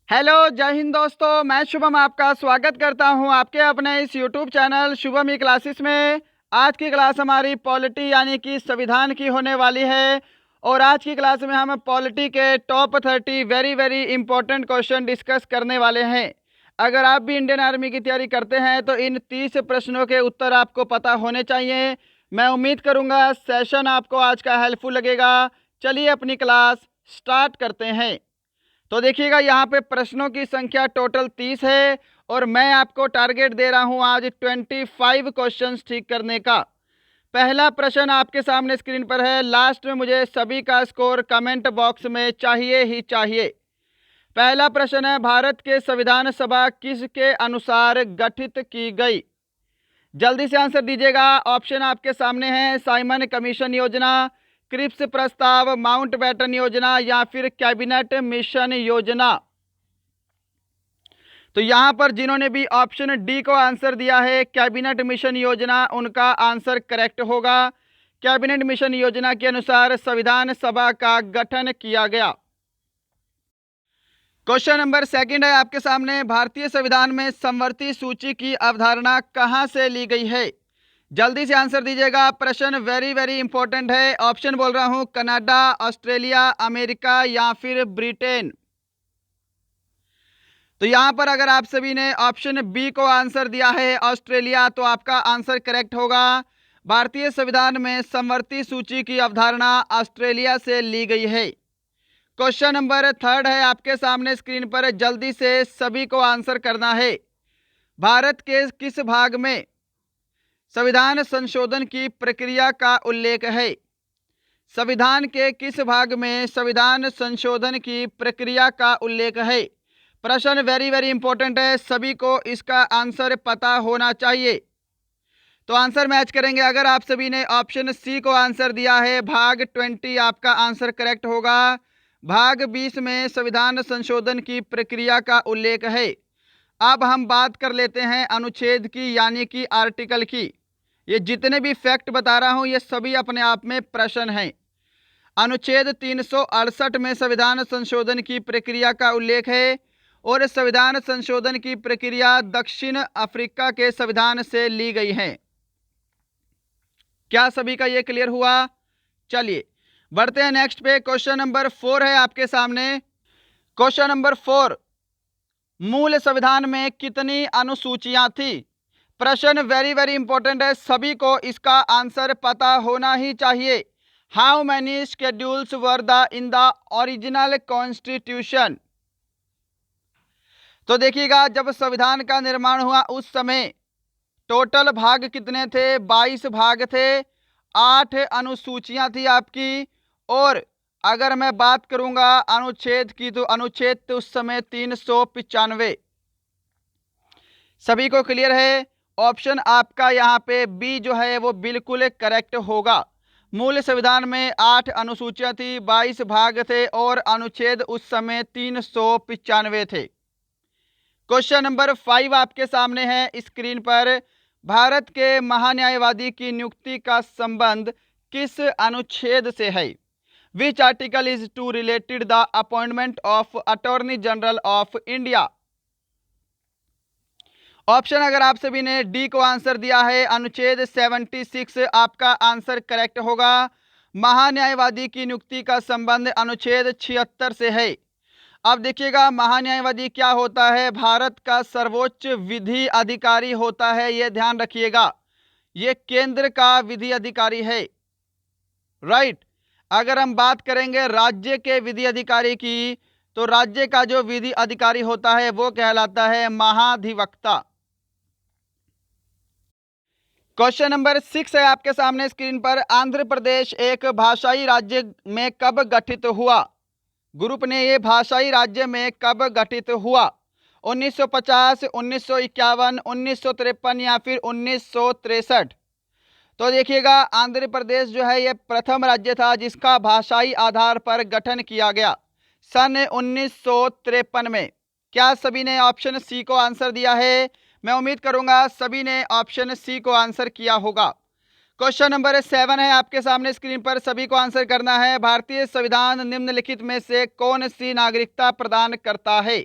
Hello, जय हिंद दोस्तों। मैं शुभम आपका स्वागत करता हूं आपके अपने इस यूट्यूब चैनल शुभम ई क्लासेस में। आज की क्लास हमारी पॉलिटी यानी कि संविधान की होने वाली है और आज की क्लास में हम पॉलिटी के top 30 very very important question discuss करने वाले हैं। अगर आप भी इंडियन आर्मी की तैयारी करते हैं तो इन 30 प्रश्नों के उत्तर आपको पता होने चाहिए। मैं उम्मीद करूंगा सेशन आपको आज का हेल्पफुल लगेगा। चलिए अपनी क्लास स्टार्ट करते हैं। तो देखिएगा, यहाँ पे प्रश्नों की संख्या टोटल 30 है और मैं आपको टारगेट दे रहा हूँ आज 25 क्वेश्चंस ठीक करने का। पहला प्रश्न आपके सामने स्क्रीन पर है। लास्ट में मुझे सभी का स्कोर कमेंट बॉक्स में चाहिए ही चाहिए। पहला प्रश्न है, भारत के संविधान सभा किसके अनुसार गठित की गई? जल्दी से आंसर दीजिएगा। ऑप्शन आपके सामने हैं, साइमन कमीशन योजना, क्रिप्स प्रस्ताव, माउंटबेटन योजना या फिर कैबिनेट मिशन योजना। तो यहां पर जिन्होंने भी ऑप्शन डी को आंसर दिया है कैबिनेट मिशन योजना, उनका आंसर करेक्ट होगा। कैबिनेट मिशन योजना के अनुसार संविधान सभा का गठन किया गया। क्वेश्चन नंबर सेकंड है आपके सामने, भारतीय संविधान में समवर्ती सूची की अवधारणा कहां से ली गई है? जल्दी से आंसर दीजिएगा। प्रश्न वेरी वेरी इंपॉर्टेंट है। ऑप्शन बोल रहा हूं, कनाडा, ऑस्ट्रेलिया, अमेरिका या फिर ब्रिटेन। तो यहां पर अगर आप सभी ने ऑप्शन बी को आंसर दिया है ऑस्ट्रेलिया, तो आपका आंसर करेक्ट होगा। भारतीय संविधान में समवर्ती सूची की अवधारणा ऑस्ट्रेलिया से ली गई है। क्वेश्चन नंबर थर्ड है आपके सामने स्क्रीन पर, जल्दी से सभी को आंसर करना है। भारत के किस भाग में संविधान संशोधन की प्रक्रिया का उल्लेख है? संविधान के किस भाग में संविधान संशोधन की प्रक्रिया का उल्लेख है? प्रश्न वेरी वेरी इंपॉर्टेंट है, सभी को इसका आंसर पता होना चाहिए। तो आंसर मैच करेंगे। अगर आप सभी ने ऑप्शन सी को आंसर दिया है भाग 20, आपका आंसर करेक्ट होगा। भाग 20 में संविधान संशोधन की प्रक्रिया का उल्लेख है। अब हम बात कर लेते हैं अनुच्छेद की यानी कि आर्टिकल की। ये जितने भी फैक्ट बता रहा हूं ये सभी अपने आप में प्रश्न हैं। अनुच्छेद 368 में संविधान संशोधन की प्रक्रिया का उल्लेख है और संविधान संशोधन की प्रक्रिया दक्षिण अफ्रीका के संविधान से ली गई है। क्या सभी का ये क्लियर हुआ? चलिए बढ़ते हैं नेक्स्ट पे। क्वेश्चन नंबर 4 है आपके सामने। क्वेश्चन नंबर 4, मूल संविधान में कितनी अनुसूचियां थी? प्रश्न वेरी वेरी इंपॉर्टेंट है, सभी को इसका आंसर पता होना ही चाहिए। How many schedules were the in the original constitution? तो देखिएगा, जब संविधान का निर्माण हुआ उस समय टोटल भाग कितने थे? 22 भाग थे, 8 अनुसूचियां थी आपकी। और अगर मैं बात करूंगा अनुच्छेद की, तो अनुच्छेद तो उस समय 395। सभी को क्लियर है? ऑप्शन आपका यहाँ पे बी जो है वो बिल्कुल करेक्ट होगा। मूल संविधान में 8 अनुसूचियां थी, 22 भाग थे और अनुच्छेद उस समय 395 थे। क्वेश्चन नंबर 5 आपके सामने है स्क्रीन पर। भारत के महान्यायवादी की नियुक्ति का संबंध किस अनुच्छेद से है? Which article is to related the appointment of attorney general of India? Option अगर आप सभी ने डी को आंसर दिया है अनुच्छेद 76, आपका आंसर करेक्ट होगा। महान्यायवादी की नियुक्ति का संबंध अनुच्छेद 76 से है। अब देखिएगा, महान्यायवादी क्या होता है? भारत का सर्वोच्च विधि अधिकारी होता है, यह ध्यान रखिएगा। यह केंद्र का विधि अधिकारी है, राइट। अगर हम बात करेंगे राज्य के विधि अधिकारी की, तो राज्य का जो विधि अधिकारी होता है वो कहलाता है महाधिवक्ता। क्वेश्चन नंबर 6 है आपके सामने स्क्रीन पर। आंध्र प्रदेश एक भाषाई राज्य में कब गठित हुआ? ग्रुप ने ये भाषाई राज्य में कब गठित हुआ? 1950, 1951, 1953 या फिर 1963? तो देखिएगा, आंध्र प्रदेश जो है ये प्रथम राज्य था जिसका भाषाई आधार पर गठन किया गया सन 1953 में। क्या सभी ने ऑप्शन सी को आंसर दिया है? मैं उम्मीद करूंगा सभी ने ऑप्शन सी को आंसर किया होगा। क्वेश्चन नंबर 7 है आपके सामने स्क्रीन पर, सभी को आंसर करना है। भारतीय संविधान निम्नलिखित में से कौन सी नागरिकता प्रदान करता है?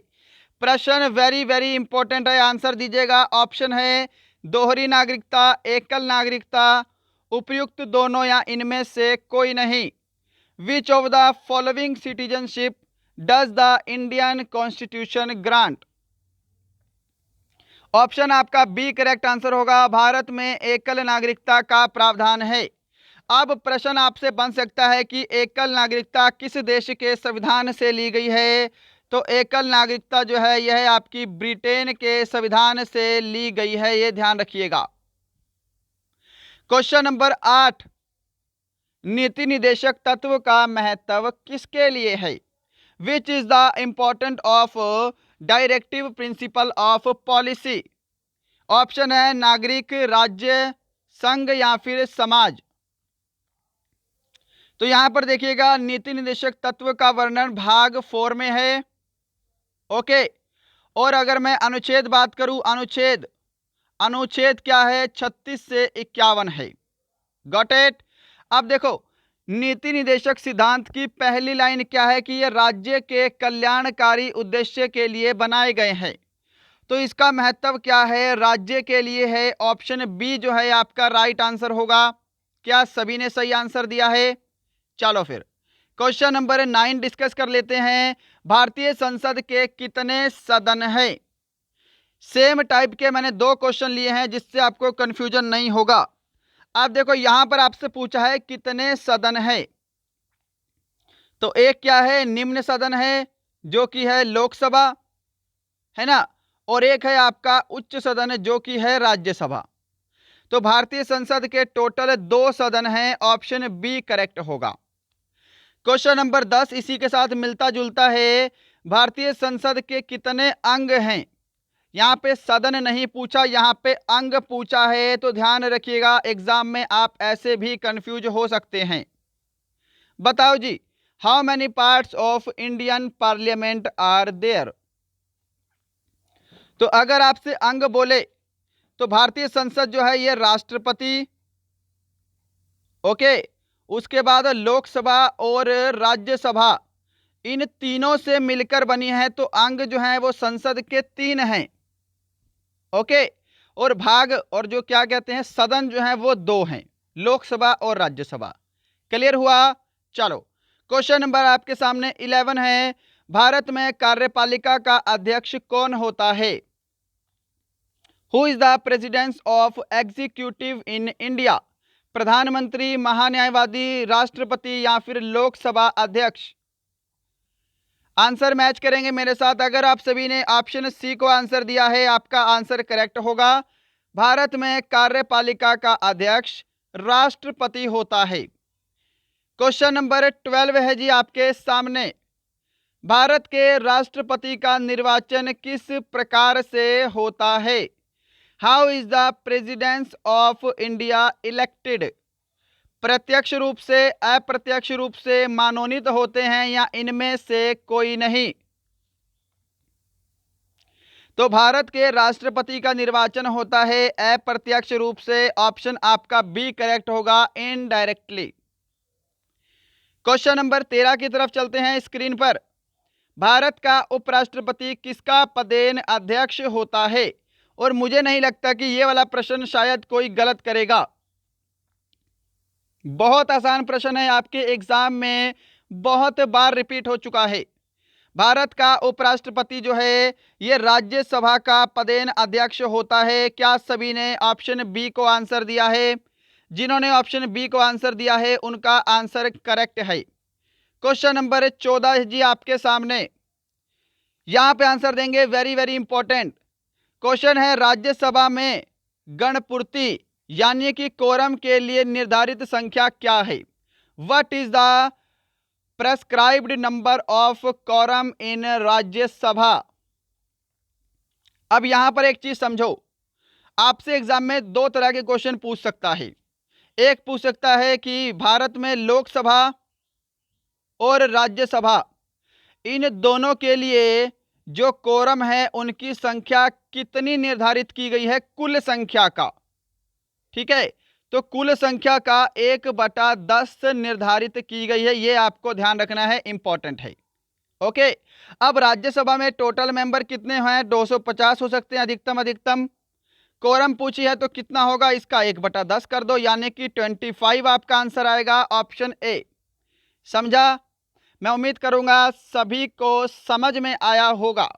प्रश्न वेरी वेरी इंपॉर्टेंट है, आंसर दीजिएगा। ऑप्शन है दोहरी नागरिकता, एकल नागरिकता, उपयुक्त दोनों या इनमें से कोई नहीं। Which of the following citizenship does the Indian constitution grant? Option आपका बी करेक्ट आंसर होगा। भारत में एकल नागरिकता का प्रावधान है। अब प्रश्न आपसे बन सकता है कि एकल नागरिकता किस देश के संविधान से ली गई है? तो एकल नागरिकता जो है यह आपकी ब्रिटेन के संविधान से ली गई है, ये ध्यान रखिएगा। क्वेश्चन नंबर 8, नीति निदेशक तत्व का महत्व किसके लिए है? Which is the important of directive principle of policy? Option है नागरिक, राज्य, संघ या फिर समाज। तो यहां पर देखिएगा नीति निदेशक तत्व का वर्णन भाग 4 में है। ओके, और अगर मैं अनुच्छेद बात करूं, अनुच्छेद क्या है? 36 से 51 है। Got it? अब देखो नीति निदेशक सिद्धांत की पहली लाइन क्या है कि ये राज्य के कल्याणकारी उद्देश्य के लिए बनाए गए हैं। तो इसका महत्व क्या है? राज्य के लिए है। ऑप्शन बी जो है आपका राइट आंसर होगा। क्या सभी ने सही आंसर दिया है? चलो फिर क्वेश्चन नंबर 9 डिस्कस कर लेते हैं। भारतीय संसद के कितने सदन हैं? सेम टाइप के मैंने 2 क्वेश्चन लिए हैं जिससे आपको कंफ्यूजन नहीं होगा। अब देखो यहां पर आपसे पूछा है कितने सदन है, तो एक क्या है? निम्न सदन है जो कि है लोकसभा, है ना, और एक है आपका उच्च सदन जो कि है राज्यसभा। तो भारतीय संसद के टोटल 2 सदन हैं। ऑप्शन बी करेक्ट होगा। क्वेश्चन नंबर 10 इसी के साथ मिलता जुलता है। भारतीय संसद के कितने अंग हैं? यहाँ पे सदन नहीं पूछा, यहाँ पे अंग पूछा है, तो ध्यान रखिएगा एग्जाम में आप ऐसे भी कंफ्यूज हो सकते हैं। बताओ जी, how many parts of Indian parliament are there? तो अगर आपसे अंग बोले तो भारतीय संसद जो है ये राष्ट्रपति, ओके, उसके बाद लोकसभा और राज्यसभा, इन तीनों से मिलकर बनी है। तो अंग जो है वो संसद के 3 हैं। ओके, और भाग और जो क्या कहते हैं सदन जो है वो 2 हैं, लोकसभा और राज्यसभा। क्लियर हुआ? चलो क्वेश्चन नंबर आपके सामने 11 है। भारत में कार्यपालिका का अध्यक्ष कौन होता है? Who is the president of executive in India? प्रधानमंत्री, महान्यायवादी, राष्ट्रपति या फिर लोकसभा अध्यक्ष? आंसर मैच करेंगे मेरे साथ। अगर आप सभी ने ऑप्शन सी को आंसर दिया है, आपका आंसर करेक्ट होगा। भारत में कार्यपालिका का अध्यक्ष राष्ट्रपति होता है। क्वेश्चन नंबर 12 है जी आपके सामने। भारत के राष्ट्रपति का निर्वाचन किस प्रकार से होता है? How is the president of India elected? प्रत्यक्ष रूप से, अप्रत्यक्ष रूप से मनोनीत होते हैं या इनमें से कोई नहीं? तो भारत के राष्ट्रपति का निर्वाचन होता है अप्रत्यक्ष रूप से। ऑप्शन आपका बी करेक्ट होगा, इनडायरेक्टली। क्वेश्चन नंबर 13 की तरफ चलते हैं स्क्रीन पर। भारत का उपराष्ट्रपति किसका पदेन अध्यक्ष होता है? और मुझे नहीं लगता कि ये वाला प्रश्न शायद कोई गलत करेगा। बहुत आसान प्रश्न है, आपके एग्जाम में बहुत बार रिपीट हो चुका है। भारत का उपराष्ट्रपति जो है ये राज्यसभा का पदेन अध्यक्ष होता है। क्या सभी ने ऑप्शन बी को आंसर दिया है? जिन्होंने ऑप्शन बी को आंसर दिया है उनका आंसर करेक्ट है। क्वेश्चन नंबर 14 जी आपके सामने, यहां पे आंसर देंगे, वेरी वेरी इंपॉर्टेंट क्वेश्चन है। राज्यसभा में गणपूर्ति यानी कि कोरम के लिए निर्धारित संख्या क्या है? What is the prescribed number of quorum in Rajya Sabha? अब यहां पर एक चीज समझो, आपसे एग्जाम में 2 तरह के क्वेश्चन पूछ सकता है। एक पूछ सकता है कि भारत में लोकसभा और राज्यसभा, इन दोनों के लिए जो कोरम है उनकी संख्या कितनी निर्धारित की गई है? कुल संख्या का, ठीक है, तो कुल संख्या का 1/10 निर्धारित की गई है। ये आपको ध्यान रखना है, इंपॉर्टेंट है। ओके। अब राज्यसभा में टोटल मेंबर कितने हैं? 250 हो सकते हैं अधिकतम अधिकतम। कोरम पूछी है तो कितना होगा? इसका 1/10 कर दो, यानी कि 25 आपका आंसर आएगा, ऑप्शन ए। समझा? मैं उम्मीद करूंगा सभी को समझ में आया होगा।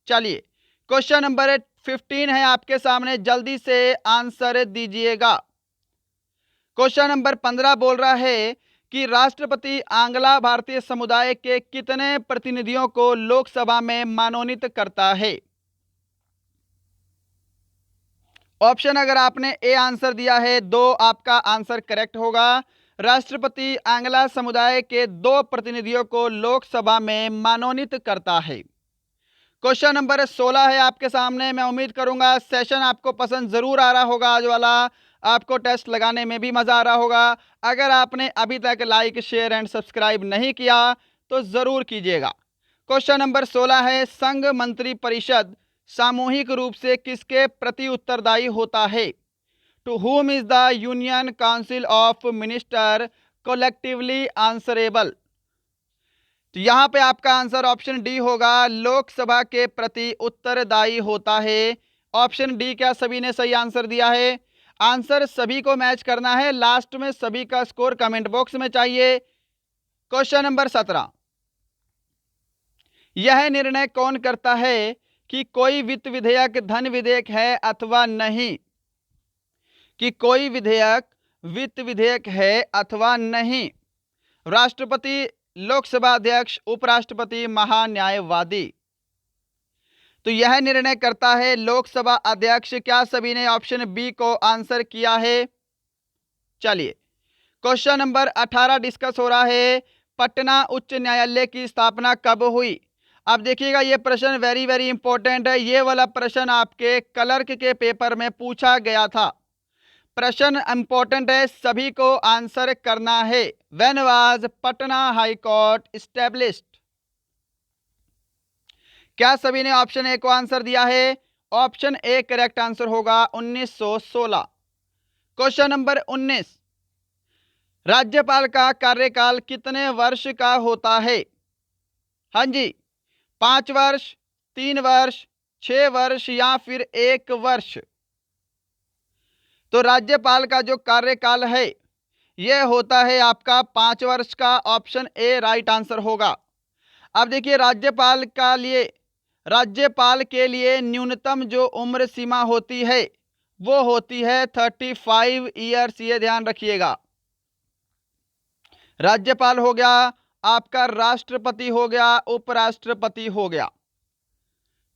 चलिए, क्वेश्चन नंबर 15 है आपके सामने, जल्दी से आंसर दीजिएगा। क्वेश्चन नंबर 15 बोल रहा है कि राष्ट्रपति आंग्ला भारतीय समुदाय के कितने प्रतिनिधियों को लोकसभा में मनोनीत करता है? ऑप्शन अगर आपने ए आंसर दिया है, 2 आपका आंसर करेक्ट होगा। राष्ट्रपति आंग्ला समुदाय के 2 प्रतिनिधियों को लोकसभा में मनोनीत करता है। क्वेश्चन नंबर 16 है आपके सामने। मैं उम्मीद करूंगा सेशन आपको पसंद जरूर आ रहा होगा आज वाला, आपको टेस्ट लगाने में भी मजा आ रहा होगा। अगर आपने अभी तक लाइक शेयर एंड सब्सक्राइब नहीं किया तो जरूर कीजिएगा। क्वेश्चन नंबर 16 है, संघ मंत्री परिषद सामूहिक रूप से किसके प्रति उत्तरदायी होता है? To whom is the union council of minister collectively answerable? तो यहां पे आपका आंसर ऑप्शन डी होगा, लोकसभा के प्रति उत्तरदायी होता है। Option D. क्या सभी ने सही आंसर दिया है? आंसर सभी को मैच करना है, लास्ट में सभी का स्कोर कमेंट बॉक्स में चाहिए। क्वेश्चन नंबर 17, यह निर्णय कौन करता है कि कोई वित्त विधेयक धन विधेयक है अथवा नहीं? कि कोई विधेयक वित्त विधेयक है अथवा नहीं? राष्ट्रपति, लोकसभा अध्यक्ष, उपराष्ट्रपति, महान्यायवादी? तो यह निर्णय करता है लोकसभा अध्यक्ष। क्या सभी ने ऑप्शन बी को आंसर किया है? चलिए, क्वेश्चन नंबर 18 डिस्कस हो रहा है, पटना उच्च न्यायालय की स्थापना कब हुई? अब देखिएगा, ये प्रश्न वेरी वेरी इंपॉर्टेंट है। ये वाला प्रश्न आपके क्लर्क के पेपर में पूछा गया था। प्रश्न इंपॉर्टेंट है, सभी को आंसर करना है। When was Patna high court established? क्या सभी ने ऑप्शन ए को आंसर दिया है? ऑप्शन ए करेक्ट आंसर होगा, 1916। क्वेश्चन नंबर 19, राज्यपाल का कार्यकाल कितने वर्ष का होता है? हाँ जी, 5 वर्ष, 3 वर्ष, 6 वर्ष या फिर 1 वर्ष? तो राज्यपाल का जो कार्यकाल है यह होता है आपका 5 वर्ष का। ऑप्शन ए राइट आंसर होगा। अब देखिए, राज्यपाल के लिए न्यूनतम जो उम्र सीमा होती है वो होती है 35 ईयर्स, ये ध्यान रखिएगा। राज्यपाल हो गया, आपका राष्ट्रपति हो गया, उपराष्ट्रपति हो गया।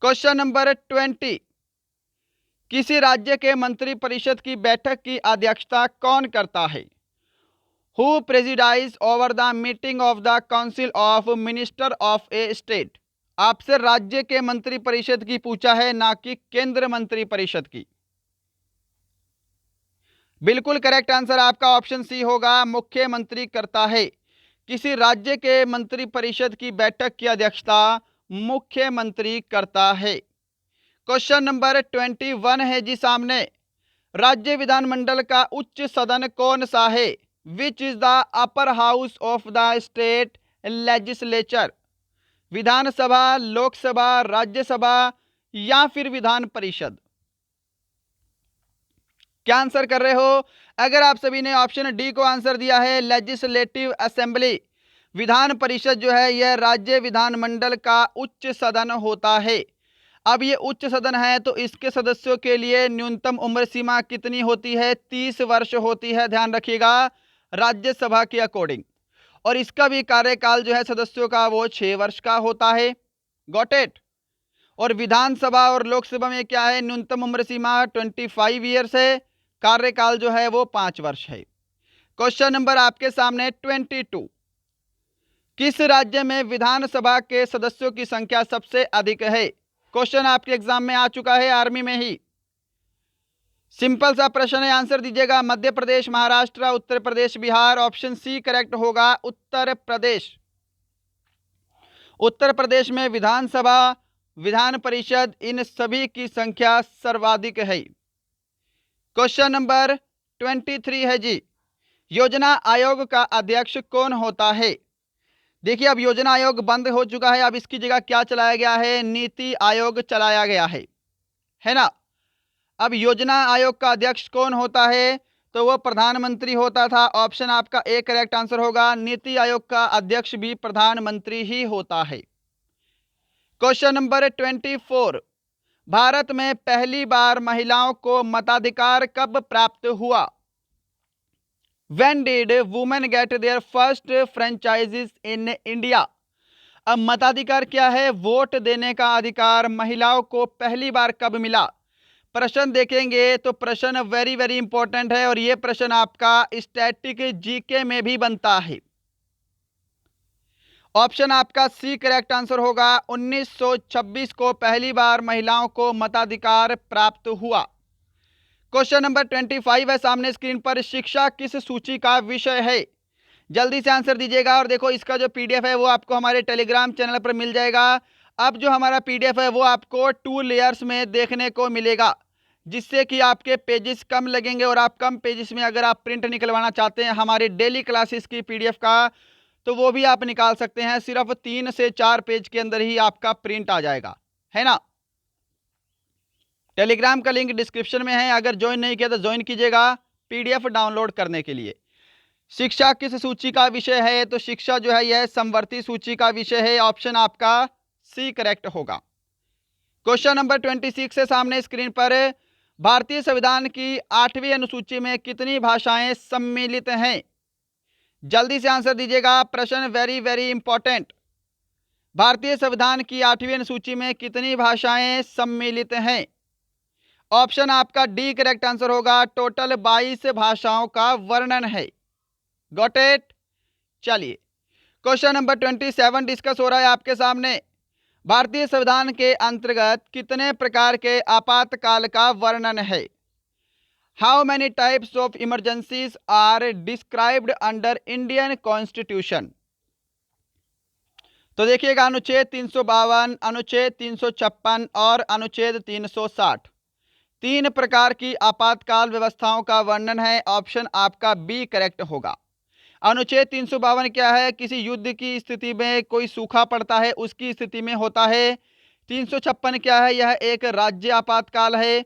क्वेश्चन नंबर 20, किसी राज्य के मंत्रिपरिषद की बैठक की अध्यक्षता कौन करता है? Who presides over the meeting of the council of minister of a state? आपसे राज्य के मंत्रिपरिषद की पूछा है, ना कि केंद्र मंत्रिपरिषद की। बिल्कुल करेक्ट आंसर आपका ऑप्शन सी होगा, मुख्यमंत्री करता है। किसी राज्य के मंत्रिपरिषद की बैठक की अध्यक्षता मुख्यमंत्री करता है। क्वेश्चन नंबर 21 है जी सामने, राज्य विधानमंडल का उच्च सदन कौन सा है? Which is the upper house of the state legislature? Vidhan Sabha, Lok Sabha, Rajya Sabha या फिर विधान परिषद? क्या आंसर कर रहे हो? अगर आप सभी ने ऑप्शन डी को आंसर दिया है, लेजिस्लेटिव असेंबली, विधान परिषद जो है यह राज्य विधानमंडल का उच्च सदन होता है। अब ये उच्च सदन है तो इसके सदस्यों के लिए न्यूनतम उम्र सीमा कितनी होती है? 30 वर्ष होती है, ध्यान रखिएगा, राज्यसभा के अकॉर्डिंग। और इसका भी कार्यकाल जो है सदस्यों का वो 6 वर्ष का होता है। Got it? और विधानसभा और लोकसभा में क्या है? न्यूनतम उम्र सीमा 25 ईयर्स है, कार्यकाल जो है वो 5 वर्ष है। क्वेश्चन नंबर आपके सामने 22, किस राज्य में विधानसभा के सदस्यों की संख्या सबसे अधिक है? क्वेश्चन आपके एग्जाम में आ चुका है, आर्मी में ही। सिंपल सा प्रश्न है, आंसर दीजिएगा। Madhya Pradesh, Maharashtra, Uttar Pradesh, Bihar? Option C correct होगा, उत्तर प्रदेश। उत्तर प्रदेश में विधानसभा, विधान परिषद, इन सभी की संख्या सर्वाधिक है। क्वेश्चन नंबर 23 है जी, योजना आयोग का अध्यक्ष कौन होता है? देखिए अब योजना आयोग बंद हो चुका है, अब इसकी जगह क्या चलाया गया है, नीति आयोग चलाया गया है ना। अब योजना आयोग का अध्यक्ष कौन होता है, तो वो प्रधानमंत्री होता था। ऑप्शन आपका ए करेक्ट आंसर होगा, नीति आयोग का अध्यक्ष भी प्रधानमंत्री ही होता है। क्वेश्चन नंबर 24, भारत में पहली बार महिलाओं को मताधिकार कब प्राप्त हुआ? When did women get their first franchises in India? अब मताधिकार क्या है, वोट देने का अधिकार महिलाओं को पहली बार कब मिला? प्रश्न देखेंगे तो प्रश्न वेरी वेरी इंपॉर्टेंट है और ये प्रश्न आपका स्टैटिक जीके में भी बनता है। ऑप्शन आपका सी करेक्ट आंसर होगा, 1926 को पहली बार महिलाओं को मताधिकार प्राप्त हुआ। क्वेश्चन नंबर 25 है सामने स्क्रीन पर, शिक्षा किस सूची का विषय है? जल्दी से आंसर दीजिएगा और देखो इसका जो पीडीएफ है वो आपको हमारे टेलीग्राम चैनल पर मिल जाएगा। अब जो हमारा पीडीएफ है वो आपको 2 लेयर्स में देखने को मिलेगा, जिससे कि आपके पेजेस कम लगेंगे और आप कम पेजेस में अगर आप प्रिंट निकलवाना चाहते हैं हमारी डेली क्लासेस की पीडीएफ का, तो वो भी आप निकाल सकते हैं। सिर्फ 3 से 4 पेज के अंदर ही आपका प्रिंट आ जाएगा, है ना। टेलीग्राम का लिंक डिस्क्रिप्शन में है, अगर ज्वाइन नहीं किया तो ज्वाइन कीजिएगा पीडीएफ डाउनलोड करने के लिए। शिक्षा किस सूची का विषय है, तो शिक्षा जो है यह समवर्ती सूची का विषय है। ऑप्शन आपका सी करेक्ट होगा। क्वेश्चन नंबर 26 है सामने स्क्रीन पर, भारतीय संविधान की 8वीं अनुसूची में कितनी भाषाएं सम्मिलित हैं? जल्दी से आंसर दीजिएगा, प्रश्न वेरी वेरी इंपॉर्टेंट। भारतीय संविधान की 8वीं अनुसूची में कितनी भाषाएं सम्मिलित हैं? ऑप्शन आपका डी करेक्ट आंसर होगा, टोटल 22 भाषाओं का वर्णन है। Got it. चलिए क्वेश्चन नंबर 27 डिस्कस हो रहा है आपके सामने। भारतीय संविधान के अंतर्गत कितने प्रकार के आपातकाल का वर्णन है? How many types of emergencies are described under Indian constitution? तो देखिएगा, अनुच्छेद 352, अनुच्छेद 356 और अनुच्छेद 360, 3 प्रकार की आपातकाल व्यवस्थाओं का वर्णन है। ऑप्शन आपका बी करेक्ट होगा। अनुच्छेद 352 क्या है, किसी युद्ध की स्थिति में कोई सूखा पड़ता है उसकी स्थिति में होता है। 356 क्या है, यह एक राज्य आपातकाल है।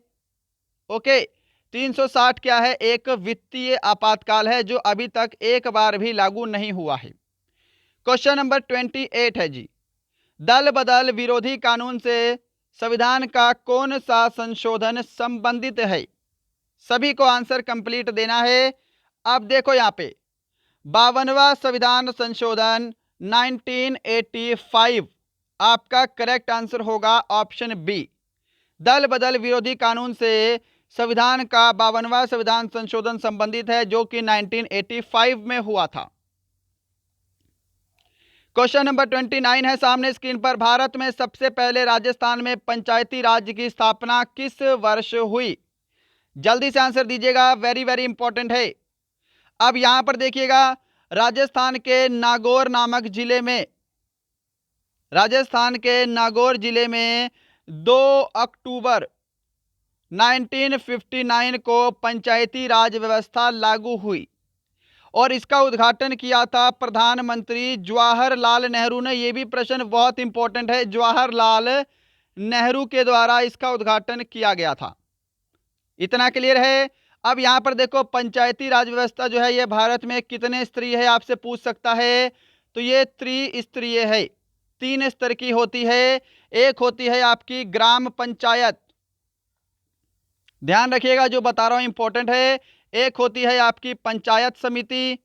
ओके। 360 क्या है, एक वित्तीय आपातकाल है जो अभी तक एक बार भी लागू नहीं हुआ है। क्वेश्चन नंबर 28 है जी, दल बदल विरोधी कानून से संविधान का कौन सा संशोधन संबंधित है? सभी को आंसर कंप्लीट देना है। अब देखो यहाँ पे 52वां संविधान संशोधन 1985 आपका करेक्ट आंसर होगा, ऑप्शन बी। दल बदल विरोधी कानून से संविधान का 52वां संविधान संशोधन संबंधित है जो कि 1985 में हुआ था। क्वेश्चन नंबर 29 है सामने स्क्रीन पर, भारत में सबसे पहले राजस्थान में पंचायती राज की स्थापना किस वर्ष हुई? जल्दी से आंसर दीजिएगा, वेरी वेरी इंपॉर्टेंट है। अब यहां पर देखिएगा, राजस्थान के नागौर नामक जिले में, राजस्थान के नागौर जिले में 2 अक्टूबर 1959 को पंचायती राज व्यवस्था लागू हुई और इसका उद्घाटन किया था प्रधानमंत्री जवाहरलाल नेहरू ने। यह भी प्रश्न बहुत इंपॉर्टेंट है, जवाहरलाल नेहरू के द्वारा इसका उद्घाटन किया गया था। इतना क्लियर है। अब यहां पर देखो, पंचायती राज व्यवस्था जो है यह भारत में कितने स्तरीय है आपसे पूछ सकता है, तो ये त्रिस्तरीय है, 3 स्तर की होती है। एक होती है आपकी ग्राम पंचायत, ध्यान रखिएगा जो बता रहा हूं इंपॉर्टेंट है। एक होती है आपकी पंचायत समिति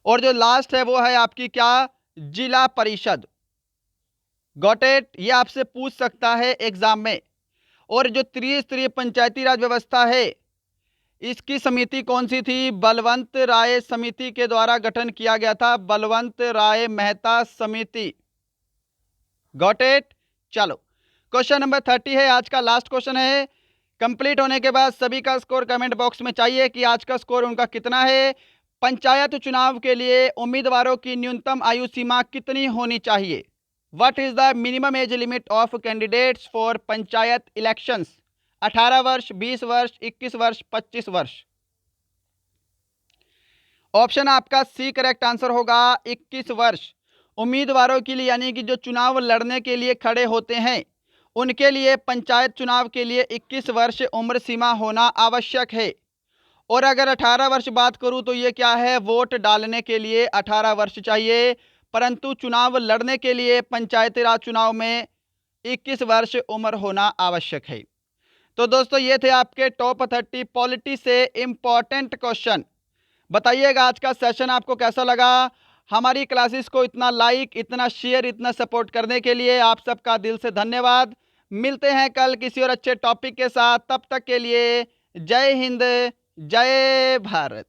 और जो लास्ट है वो है आपकी क्या, जिला परिषद। Got it. ये आपसे पूछ सकता है एग्जाम में। और जो त्रिस्तरीय पंचायती राज व्यवस्था है इसकी समिति कौन सी थी? बलवंत राय समिति के द्वारा गठन किया गया था, बलवंत राय मेहता समिति। Got it. चलो क्वेश्चन नंबर 30 है, आज का लास्ट क्वेश्चन है। कंप्लीट होने के बाद सभी का स्कोर कमेंट बॉक्स में चाहिए कि आज का स्कोर उनका कितना है। पंचायत चुनाव के लिए उम्मीदवारों की न्यूनतम आयु सीमा कितनी होनी चाहिए? What is the minimum age limit of candidates for panchayat elections? 18 वर्ष, 20 वर्ष, 21 वर्ष, 25 वर्ष। ऑप्शन आपका सी करेक्ट आंसर होगा 21 वर्ष। उम्मीदवारों के लिए यानी कि जो चुनाव लड़ने के लिए खड़े होते हैं उनके लिए पंचायत चुनाव के लिए 21 वर्ष उम्र सीमा होना आवश्यक है। और अगर 18 वर्ष बात करूं तो ये क्या है, वोट डालने के लिए 18 वर्ष चाहिए, परंतु चुनाव लड़ने के लिए पंचायती राज चुनाव में 21 वर्ष उम्र होना आवश्यक है। तो दोस्तों ये थे आपके टॉप 30 पॉलिटी से इम्पॉर्टेंट क्वेश्चन। बताइएगा आज का सेशन आपको कैसा लगा। हमारी क्लासेस को इतना लाइक, इतना शेयर, इतना सपोर्ट करने के लिए आप सबका दिल से धन्यवाद। मिलते हैं कल किसी और अच्छे टॉपिक के साथ, तब तक के लिए जय हिंद, जय भारत।